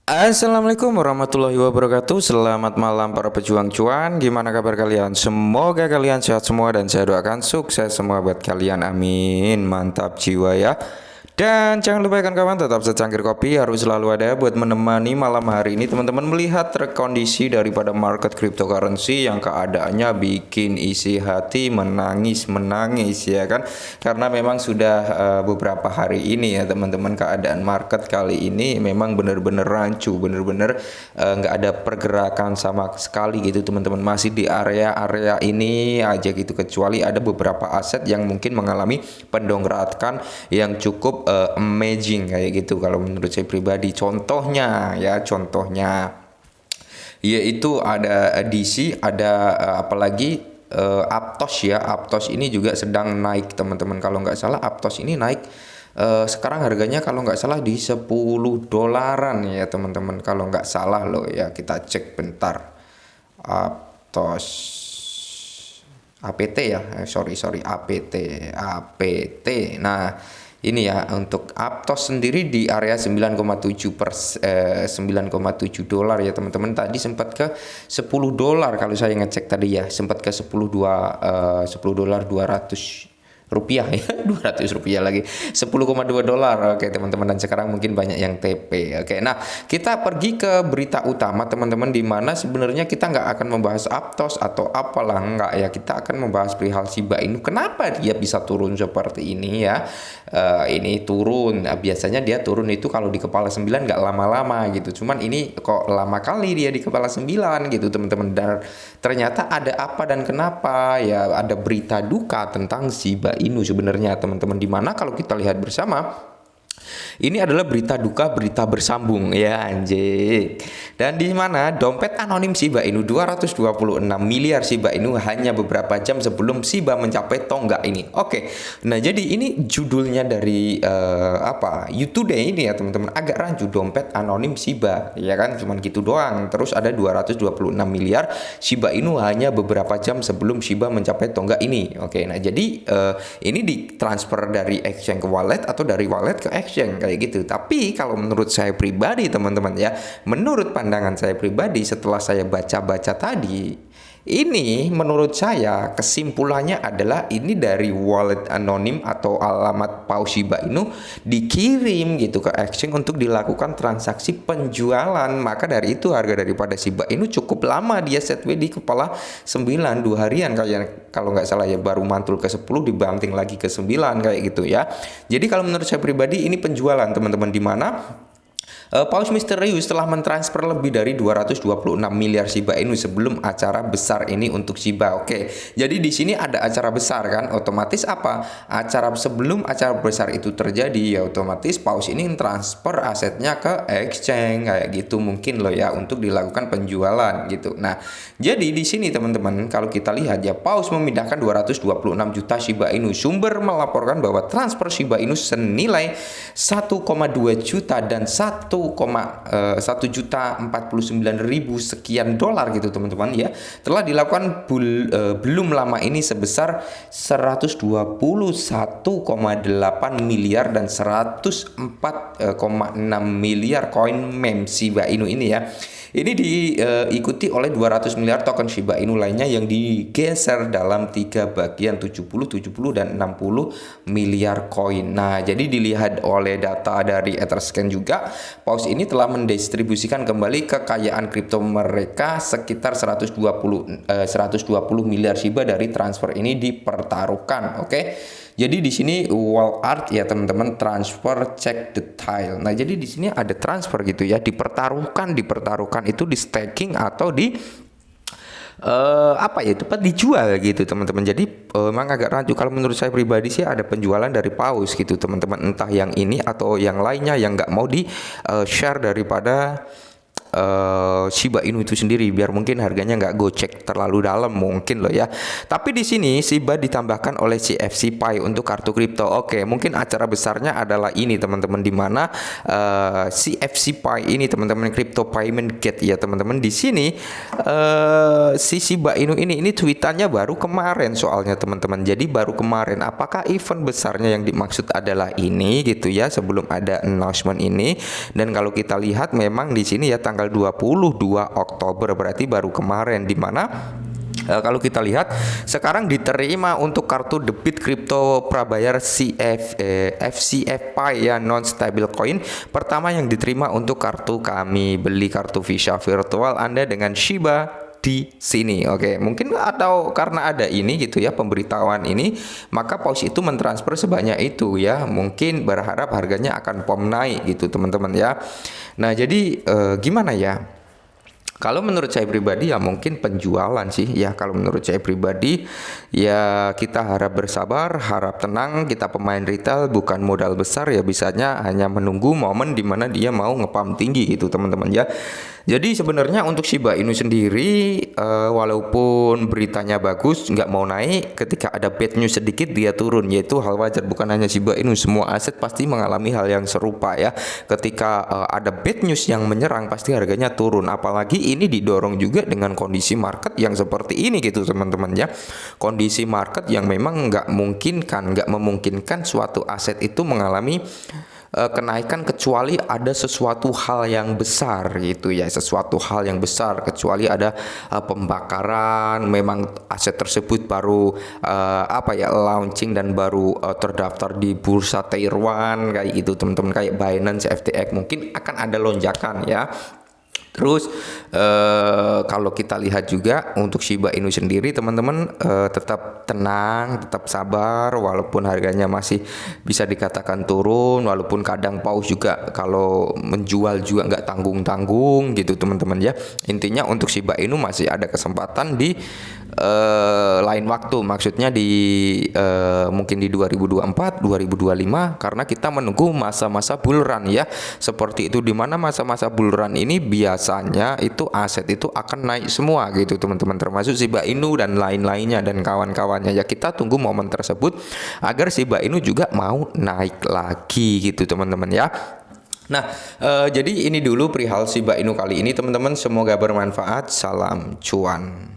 Assalamualaikum warahmatullahi wabarakatuh. Selamat malam para pejuang cuan. Gimana kabar kalian? Semoga kalian sehat semua dan saya doakan sukses semua buat kalian. Amin. Mantap jiwa ya. Dan jangan lupa kawan tetap secangkir kopi harus selalu ada buat menemani malam hari ini teman-teman melihat kondisi daripada market cryptocurrency yang keadaannya bikin isi hati menangis ya kan, karena memang sudah beberapa hari ini ya teman-teman, keadaan market kali ini memang benar-benar rancu, benar-benar nggak ada pergerakan sama sekali gitu teman-teman, masih di area-area ini aja gitu, kecuali ada beberapa aset yang mungkin mengalami pendongkrakan yang cukup amazing kayak gitu kalau menurut saya pribadi. Contohnya yaitu ada DC, ada apalagi Aptos ya. Aptos ini juga sedang naik teman-teman, kalau nggak salah Aptos ini naik sekarang harganya kalau nggak salah di 10 dolaran ya teman-teman, kalau nggak salah loh ya. Kita cek bentar. Aptos APT ya, sorry APT. Nah ini ya, untuk Aptos sendiri di area 9,7 dolar ya teman-teman. Tadi sempat ke 10 dolar kalau saya ngecek tadi ya, sempat ke 10 dolar 200 rupiah ya. 200 rupiah lagi, 10,2 dolar. Oke teman-teman, dan sekarang mungkin banyak yang TP. Oke, nah kita pergi ke berita utama teman-teman, di mana sebenarnya kita nggak akan membahas Aptos atau apalah, nggak ya, kita akan membahas perihal Shiba Inu. Kenapa dia bisa turun seperti ini ya? Ini turun, biasanya dia turun itu kalau di kepala 9 nggak lama-lama gitu, cuman ini kok lama kali dia di kepala 9 gitu teman-teman. Dan ternyata ada apa dan kenapa ya, ada berita duka tentang Shiba Inu sebenarnya teman-teman, dimana kalau kita lihat bersama ini adalah berita duka, berita bersambung ya anjing. Dan di mana dompet anonim Shiba Inu 226 miliar Shiba Inu hanya beberapa jam sebelum Shiba mencapai tonggak ini. Oke. Nah, jadi ini judulnya dari U-Today ini ya teman-teman, agak rancu, dompet anonim Shiba ya kan, cuman gitu doang. Terus ada 226 miliar Shiba Inu hanya beberapa jam sebelum Shiba mencapai tonggak ini. Oke. Nah, jadi ini ditransfer dari exchange ke wallet atau dari wallet ke exchange kayak gitu. Tapi kalau menurut saya pribadi teman-teman ya, menurut pandangan saya pribadi setelah saya baca-baca tadi, ini menurut saya kesimpulannya adalah ini dari wallet anonim atau alamat paus Shiba Inu dikirim gitu ke exchange untuk dilakukan transaksi penjualan. Maka dari itu harga daripada Shiba Inu cukup lama dia setway di kepala 9, 2 harian kayak kalau nggak salah ya, baru mantul ke 10 dibanting lagi ke 9 kayak gitu ya. Jadi kalau menurut saya pribadi ini penjualan teman-teman, di mana Paus misterius telah mentransfer lebih dari 226 miliar Shiba Inu sebelum acara besar ini untuk Shiba. Oke, jadi di sini ada acara besar kan, otomatis apa? Sebelum acara besar itu terjadi ya, otomatis Paus ini transfer asetnya ke exchange kayak gitu mungkin loh ya, untuk dilakukan penjualan gitu. Nah, jadi di sini teman-teman kalau kita lihat ya, Paus memindahkan 226 juta Shiba Inu. Sumber melaporkan bahwa transfer Shiba Inu senilai 1,2 juta dan 1.149.000 sekian dolar gitu teman-teman ya, telah dilakukan belum lama ini sebesar 121,8 miliar dan 104,6 miliar koin meme Shiba Inu ini ya. Ini diikuti oleh 200 miliar token Shiba Inu lainnya yang digeser dalam 3 bagian, 70, 70 dan 60 miliar koin. Nah, jadi dilihat oleh data dari Etherscan juga, Paus ini telah mendistribusikan kembali kekayaan kripto mereka sekitar 120 miliar Shiba dari transfer ini dipertaruhkan. Oke. Jadi di sini wall art ya teman-teman, transfer check detail. Nah, jadi di sini ada transfer gitu ya, dipertaruhkan itu di staking atau di dijual gitu teman-teman. Jadi memang agak rancu. Kalau menurut saya pribadi sih ada penjualan dari Paus gitu teman-teman, entah yang ini atau yang lainnya yang nggak mau di share daripada Shiba Inu itu sendiri, biar mungkin harganya nggak gocek terlalu dalam mungkin loh ya. Tapi di sini Shiba ditambahkan oleh CFC Pi untuk kartu kripto. Oke, mungkin acara besarnya adalah ini teman-teman, di mana CFC Pi ini teman-teman, Crypto Payment Gate ya teman-teman. Di sini si Shiba Inu ini tweetannya baru kemarin soalnya teman-teman. Jadi baru kemarin. Apakah event besarnya yang dimaksud adalah ini gitu ya, sebelum ada announcement ini? Dan kalau kita lihat memang di sini ya tanggal 22 Oktober, berarti baru kemarin, di mana kalau kita lihat sekarang diterima untuk kartu debit kripto prabayar FCF Pi ya, non stable coin pertama yang diterima untuk kartu kami. Beli kartu Visa virtual Anda dengan Shiba di sini. Oke, mungkin atau karena ada ini gitu ya, pemberitahuan ini, maka paus itu mentransfer sebanyak itu ya. Mungkin berharap harganya akan pom naik gitu teman-teman ya. Nah, jadi gimana ya? Kalau menurut saya pribadi ya mungkin penjualan sih ya. Kalau menurut saya pribadi ya kita harap bersabar, harap tenang. Kita pemain retail bukan modal besar ya, bisanya hanya menunggu momen dimana dia mau ngepam tinggi gitu teman-teman ya. Jadi sebenarnya untuk Shiba Inu sendiri walaupun beritanya bagus, nggak mau naik, ketika ada bad news sedikit dia turun, yaitu hal wajar. Bukan hanya Shiba Inu, semua aset pasti mengalami hal yang serupa ya. Ketika ada bad news yang menyerang, pasti harganya turun. Apalagi ini didorong juga dengan kondisi market yang seperti ini gitu teman-teman ya. Kondisi market yang memang nggak memungkinkan suatu aset itu mengalami kenaikan kecuali ada sesuatu hal yang besar gitu ya, sesuatu hal yang besar, kecuali ada pembakaran, memang aset tersebut baru launching dan baru terdaftar di bursa Tier 1 kayak gitu teman-teman, kayak Binance, FTX, mungkin akan ada lonjakan ya. Terus kalau kita lihat juga untuk Shiba Inu sendiri teman-teman, tetap tenang, tetap sabar, walaupun harganya masih bisa dikatakan turun, walaupun kadang paus juga kalau menjual juga nggak tanggung-tanggung gitu teman-teman ya. Intinya untuk Shiba Inu masih ada kesempatan di lain waktu, maksudnya di mungkin di 2024, 2025, karena kita menunggu masa-masa bull run ya. Seperti itu, di mana masa-masa bull run ini biasanya itu aset itu akan naik semua gitu teman-teman, termasuk Shiba Inu dan lain-lainnya dan kawan-kawannya ya. Kita tunggu momen tersebut agar Shiba Inu juga mau naik lagi gitu teman-teman ya. Nah, jadi ini dulu perihal Shiba Inu kali ini teman-teman, semoga bermanfaat. Salam cuan.